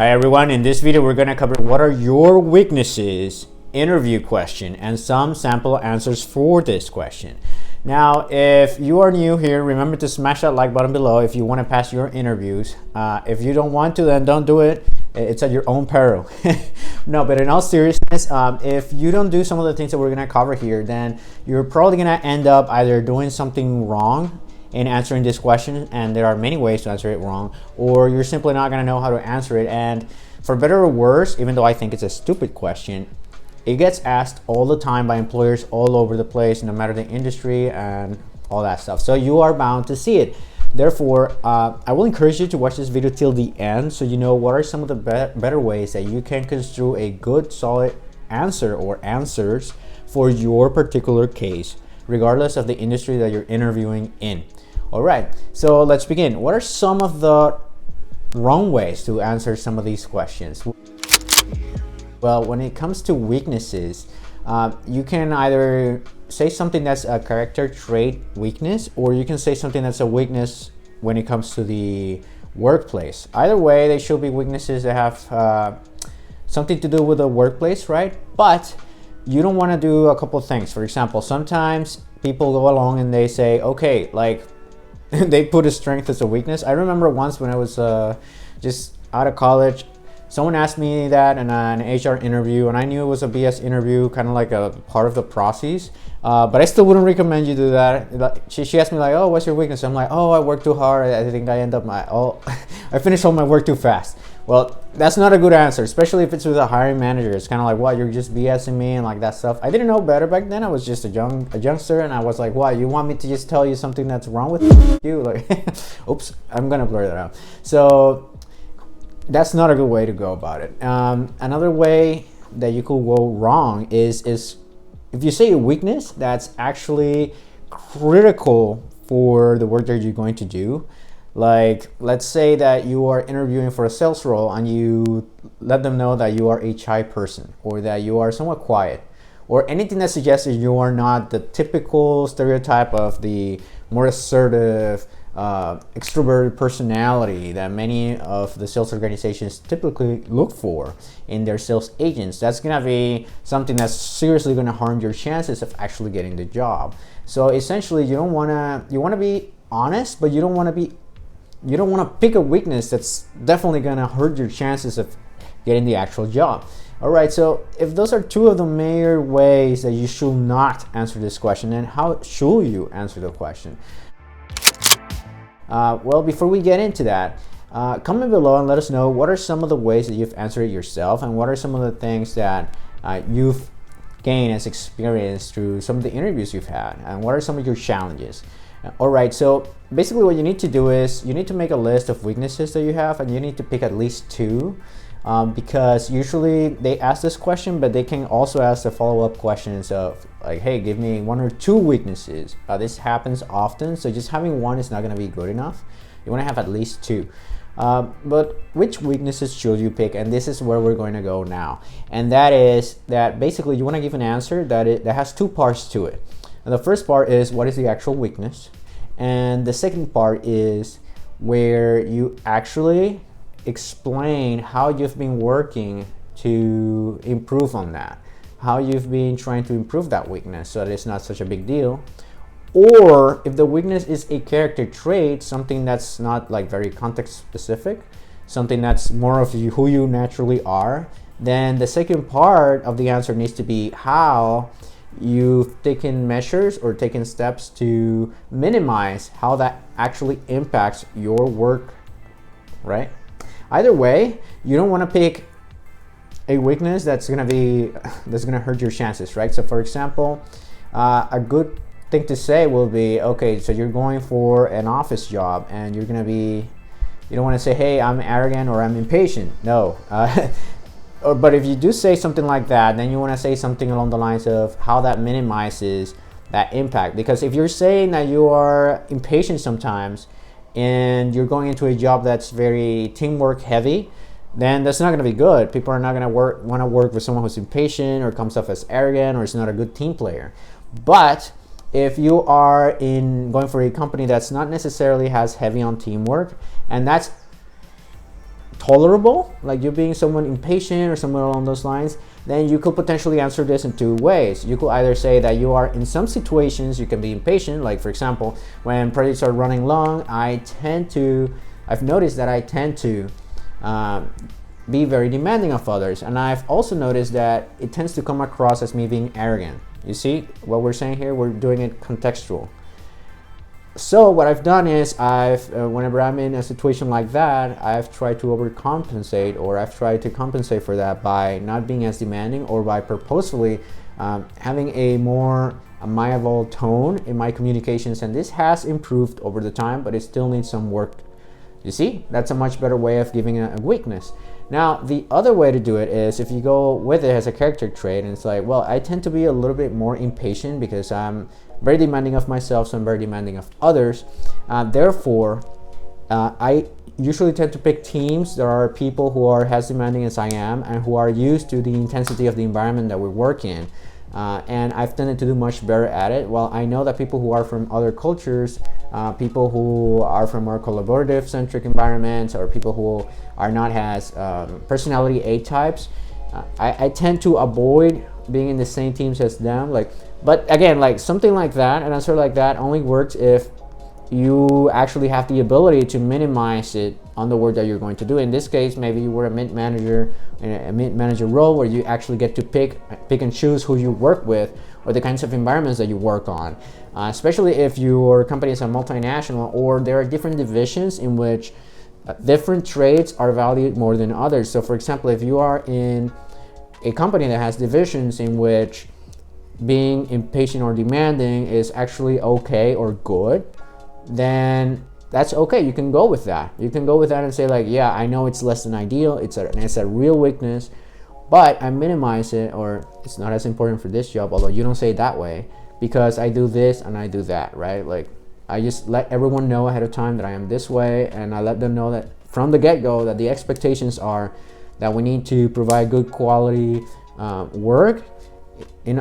Hi everyone, in this video we're going to cover what are your weaknesses interview question and some sample answers for this question. Now if you are new here, remember to smash that like button below if you want to pass your interviews. If you don't want to, then don't do it. It's at your own peril. No, but in all seriousness, if you don't do some of the things that we're going to cover here, then you're probably going to end up either doing something wrong in answering this question, and there are many ways to answer it wrong, or you're simply not going to know how to answer it. And for better or worse, even though I think it's a stupid question, it gets asked all the time by employers all over the place, no matter the industry and all that stuff. So you are bound to see it. Therefore, I will encourage you to watch this video till the end so you know what are some of the better ways that you can construe a good, solid answer or answers for your particular case, regardless of the industry that you're interviewing in. All right, so let's begin. What are some of the wrong ways to answer some of these questions? Well, when it comes to weaknesses, you can either say something that's a character trait weakness, or you can say something that's a weakness when it comes to the workplace. Either way, they should be weaknesses that have something to do with the workplace, right? But you don't want to do a couple of things. For example, sometimes people go along and they say, okay, like they put a strength as a weakness. I remember once when I was just out of college, someone asked me that in an HR interview, and I knew it was a BS interview, kind of like a part of the process. But I still wouldn't recommend you do that. She asked me like, oh, what's your weakness? I'm like, oh, I work too hard. I think I end up I finish all my work too fast. Well, that's not a good answer, especially if it's with a hiring manager. It's kind of like, what, you're just BSing me and like that stuff. I didn't know better back then. I was just a youngster, and I was like, what, you want me to just tell you something that's wrong with you? Like, oops, I'm gonna blur that out. So that's not a good way to go about it. Another way that you could go wrong is if you say a weakness that's actually critical for the work that you're going to do. Like, let's say that you are interviewing for a sales role and you let them know that you are a shy person, or that you are somewhat quiet, or anything that suggests that you are not the typical stereotype of the more assertive, extroverted personality that many of the sales organizations typically look for in their sales agents. That's gonna be something that's seriously gonna harm your chances of actually getting the job. So essentially, you want to be honest, but you don't want to pick a weakness that's definitely gonna hurt your chances of getting the actual job. All right, so if those are two of the major ways that you should not answer this question, then how should you answer the question? Well, before we get into that, comment below and let us know what are some of the ways that you've answered it yourself, and what are some of the things that you've gained as experience through some of the interviews you've had, and what are some of your challenges. All right, so basically what you need to do is you need to make a list of weaknesses that you have, and you need to pick at least two, because usually they ask this question, but they can also ask the follow-up questions of like, hey, give me one or two weaknesses. This happens often, so just having one is not going to be good enough. You want to have at least two. But which weaknesses should you pick? And this is where we're going to go now. And that is that basically you want to give an answer that has two parts to it. And the first part is what is the actual weakness, and the second part is where you actually explain how you've been working to improve on that, how you've been trying to improve that weakness so that it's not such a big deal. Or if the weakness is a character trait, something that's not like very context specific, something that's more of who you naturally are, then the second part of the answer needs to be how you've taken measures or taken steps to minimize how that actually impacts your work, right? Either way, you don't want to pick a weakness that's gonna hurt your chances, right? So for example, a good thing to say will be, okay, so you're going for an office job, and you don't want to say, hey, I'm arrogant or I'm impatient. No. But if you do say something like that, then you want to say something along the lines of how that minimizes that impact. Because if you're saying that you are impatient sometimes and you're going into a job that's very teamwork heavy, then that's not going to be good. People are not going to want to work with someone who's impatient or comes off as arrogant or is not a good team player. But if you are going for a company that's not necessarily has heavy on teamwork, and that's tolerable, like you being someone impatient or somewhere along those lines, then you could potentially answer this in two ways. You could either say that you are, in some situations you can be impatient, like for example when projects are running long, I've noticed that I tend to be very demanding of others, and I've also noticed that it tends to come across as me being arrogant. You see what we're saying here? We're doing it contextual. So what I've done is whenever I'm in a situation like that, I've tried to overcompensate, or I've tried to compensate for that by not being as demanding, or by purposefully having a more amiable tone in my communications, and this has improved over the time, but it still needs some work. You see, that's a much better way of giving a weakness. Now, the other way to do it is if you go with it as a character trait, and it's like, well, I tend to be a little bit more impatient because I'm very demanding of myself, so I'm very demanding of others. Therefore, I usually tend to pick teams that are people who are as demanding as I am and who are used to the intensity of the environment that we work in. And I've tended to do much better at it. Well, I know that people who are from other cultures, people who are from more collaborative centric environments, or people who are not as personality A types, I tend to avoid being in the same teams as them. But again, like something like that, an answer like that only works if you actually have the ability to minimize it on the work that you're going to do. In this case, maybe you were a mid manager in a mid manager role where you actually get to pick and choose who you work with, or the kinds of environments that you work on, especially if your company is a multinational, or there are different divisions in which different traits are valued more than others. So for example, if you are in a company that has divisions in which being impatient or demanding is actually okay or good, then that's okay. You can go with that. You can go with that and say like, yeah, I know it's less than ideal. It's a real weakness, but I minimize it, or it's not as important for this job, although you don't say it that way, because I do this and I do that, right? Like I just let everyone know ahead of time that I am this way, and I let them know that from the get-go that the expectations are that we need to provide good quality work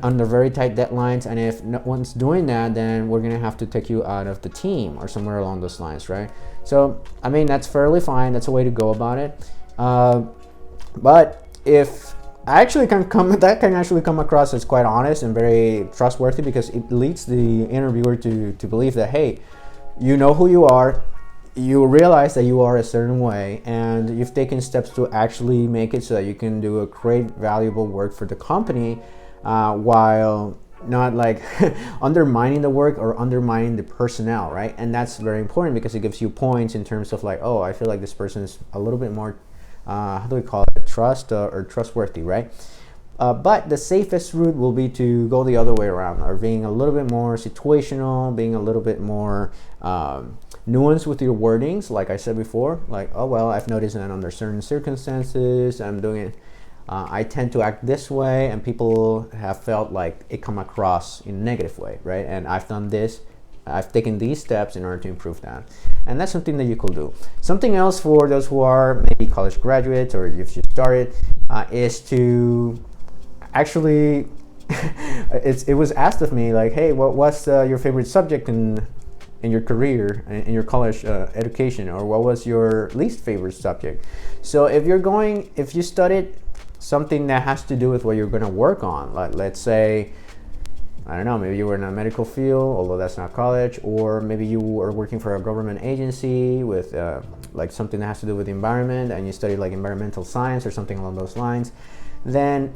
under very tight deadlines, and if no one's doing that, then we're gonna have to take you out of the team or somewhere along those lines, right? So I mean, that's fairly fine. That's a way to go about it. But if I actually can actually come across as quite honest and very trustworthy, because it leads the interviewer to believe that, hey, you know who you are, you realize that you are a certain way, and you've taken steps to actually make it so that you can do a great, valuable work for the company, while not like undermining the work or undermining the personnel, right? And that's very important because it gives you points in terms of like, oh, I feel like this person is a little bit more, how do we call it, trust or trustworthy, right? But the safest route will be to go the other way around, or being a little bit more situational, being a little bit more nuanced with your wordings. Like I said before, like, oh, well, I've noticed that under certain circumstances, I'm doing it. I tend to act this way, and people have felt like it come across in a negative way, right? And I've done this, I've taken these steps in order to improve that. And that's something that you could do. Something else for those who are maybe college graduates, or if you started, is to actually, it was asked of me like, hey, what's your favorite subject in your career, in your college education, or what was your least favorite subject? So if you studied something that has to do with what you're going to work on, like let's say, I don't know, maybe you were in a medical field, although that's not college, or maybe you were working for a government agency with like something that has to do with the environment, and you studied like environmental science or something along those lines, then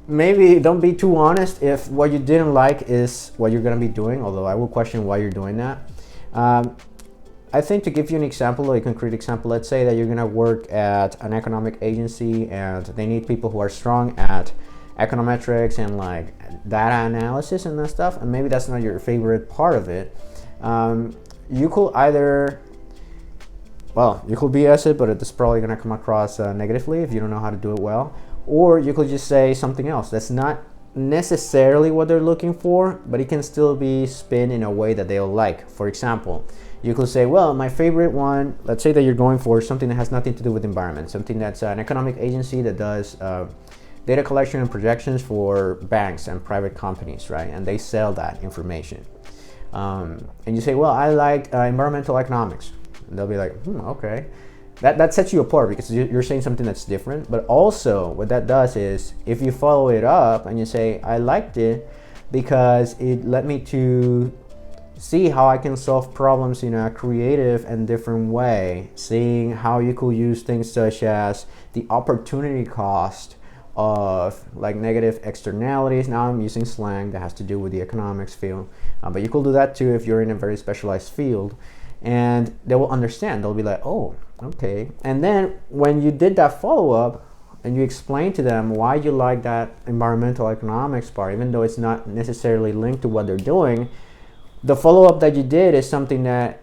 maybe don't be too honest if what you didn't like is what you're going to be doing, although I will question why you're doing that. I think to give you an example, a concrete example, let's say that you're going to work at an economic agency and they need people who are strong at econometrics and like data analysis and that stuff, and maybe that's not your favorite part of it. You could either, well, you could BS it, but it's probably going to come across negatively if you don't know how to do it well. Or you could just say something else that's not necessarily what they're looking for, but it can still be spin in a way that they'll like. For example, you could say, well, my favorite one, let's say that you're going for something that has nothing to do with environment, something that's an economic agency that does data collection and projections for banks and private companies, right? And they sell that information. And you say, well, I like environmental economics. And they'll be like, okay. that sets you apart because you're saying something that's different. But also what that does is if you follow it up and you say, I liked it because it led me to see how I can solve problems in a creative and different way, seeing how you could use things such as the opportunity cost of like negative externalities. Now I'm using slang that has to do with the economics field, but you could do that too if you're in a very specialized field, and they will understand. They'll be like, oh, okay. And then when you did that follow-up and you explain to them why you like that environmental economics part, even though it's not necessarily linked to what they're doing, the follow-up that you did is something that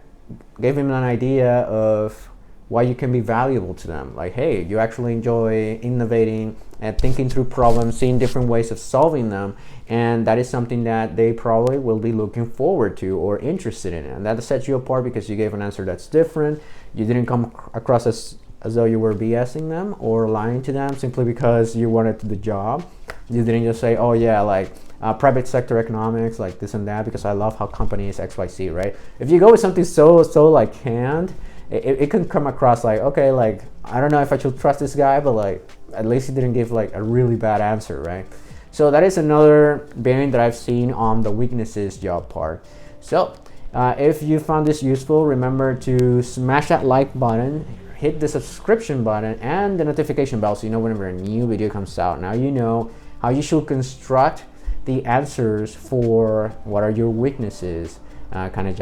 gave them an idea of why you can be valuable to them. Like, hey, you actually enjoy innovating and thinking through problems, seeing different ways of solving them, and that is something that they probably will be looking forward to or interested in. And that sets you apart because you gave an answer that's different. You didn't come across as though you were BSing them or lying to them simply because you wanted the job. You didn't just say, oh yeah, like private sector economics, like this and that, because I love how companies XYZ, right? If you go with something so like canned, it can come across like, okay, like I don't know if I should trust this guy, but like at least he didn't give like a really bad answer, right? So that is another bearing that I've seen on the weaknesses job part. So if you found this useful, remember to smash that like button, hit the subscription button and the notification bell so you know whenever a new video comes out. Now you know how you should construct the answers for what are your weaknesses kind of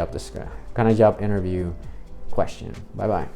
job interview question. Bye bye.